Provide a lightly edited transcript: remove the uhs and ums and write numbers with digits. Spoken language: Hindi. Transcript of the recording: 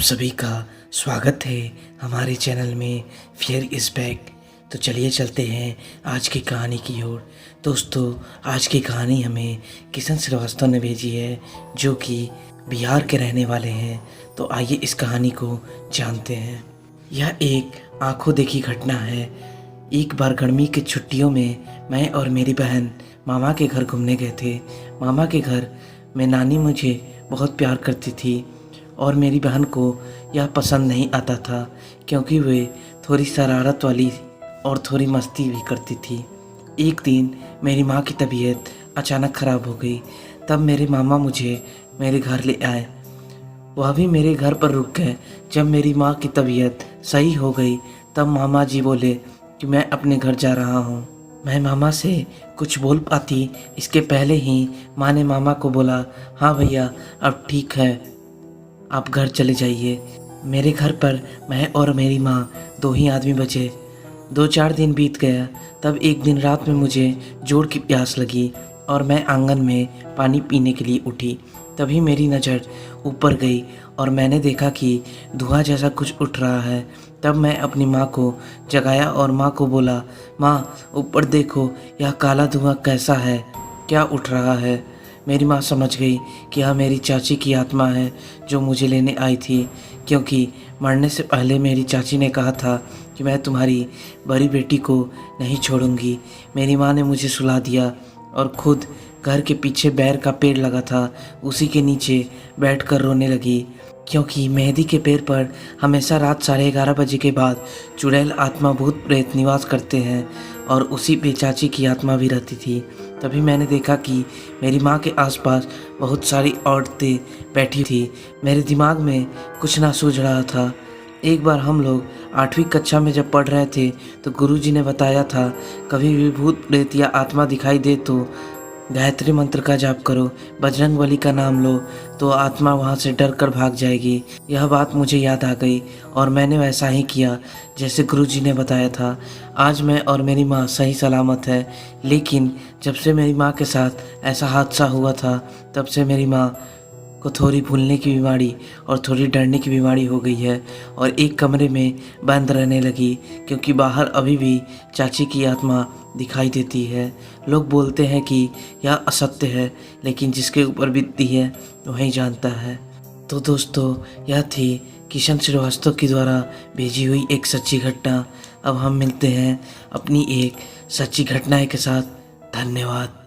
सभी का स्वागत है हमारे चैनल में फियर इज़ बैक। तो चलिए चलते हैं आज की कहानी की ओर। दोस्तों, आज की कहानी हमें किशन श्रीवास्तव ने भेजी है, जो कि बिहार के रहने वाले हैं। तो आइए इस कहानी को जानते हैं। यह एक आंखों देखी घटना है। एक बार गर्मी की छुट्टियों में मैं और मेरी बहन मामा के घर घूमने गए थे। मामा के घर में नानी मुझे बहुत प्यार करती थी और मेरी बहन को यह पसंद नहीं आता था, क्योंकि वे थोड़ी शरारत वाली और थोड़ी मस्ती भी करती थी। एक दिन मेरी माँ की तबीयत अचानक ख़राब हो गई। तब मेरे मामा मुझे मेरे घर ले आए। वह भी मेरे घर पर रुक गए। जब मेरी माँ की तबीयत सही हो गई तब मामा जी बोले कि मैं अपने घर जा रहा हूँ। मैं मामा से कुछ बोल पाती इसके पहले ही माँ ने मामा को बोला, हाँ भैया अब ठीक है, आप घर चले जाइए। मेरे घर पर मैं और मेरी माँ दो ही आदमी बचे। 2-4 दिन बीत गया। तब एक दिन रात में मुझे जोर की प्यास लगी और मैं आंगन में पानी पीने के लिए उठी। तभी मेरी नज़र ऊपर गई और मैंने देखा कि धुआं जैसा कुछ उठ रहा है। तब मैं अपनी माँ को जगाया और माँ को बोला, माँ ऊपर देखो, यह काला धुआं कैसा है, क्या उठ रहा है। मेरी माँ समझ गई कि यह मेरी चाची की आत्मा है जो मुझे लेने आई थी, क्योंकि मरने से पहले मेरी चाची ने कहा था कि मैं तुम्हारी बड़ी बेटी को नहीं छोड़ूंगी। मेरी माँ ने मुझे सुला दिया और खुद घर के पीछे बैर का पेड़ लगा था, उसी के नीचे बैठकर रोने लगी, क्योंकि मेहंदी के पेड़ पर हमेशा रात 11:30 बजे के बाद चुड़ैल आत्मा भूत प्रेत निवास करते हैं और उसी पे चाची की आत्मा भी रहती थी। तभी मैंने देखा कि मेरी माँ के आसपास बहुत सारी औरतें बैठी थी। मेरे दिमाग में कुछ ना सूझ रहा था। एक बार हम लोग 8वीं कक्षा में जब पढ़ रहे थे तो गुरुजी ने बताया था, कभी भी भूत प्रेत या आत्मा दिखाई दे तो गायत्री मंत्र का जाप करो, बजरंग बली का नाम लो, तो आत्मा वहाँ से डर कर भाग जाएगी। यह बात मुझे याद आ गई और मैंने वैसा ही किया जैसे गुरुजी ने बताया था। आज मैं और मेरी माँ सही सलामत है, लेकिन जब से मेरी माँ के साथ ऐसा हादसा हुआ था तब से मेरी माँ को थोड़ी भूलने की बीमारी और थोड़ी डरने की बीमारी हो गई है और एक कमरे में बंद रहने लगी, क्योंकि बाहर अभी भी चाची की आत्मा दिखाई देती है। लोग बोलते हैं कि यह असत्य है, लेकिन जिसके ऊपर बीतती है वही जानता है। तो दोस्तों, यह थी किशन श्रीवास्तव की द्वारा भेजी हुई एक सच्ची घटना। अब हम मिलते हैं अपनी एक सच्ची घटना के साथ। धन्यवाद।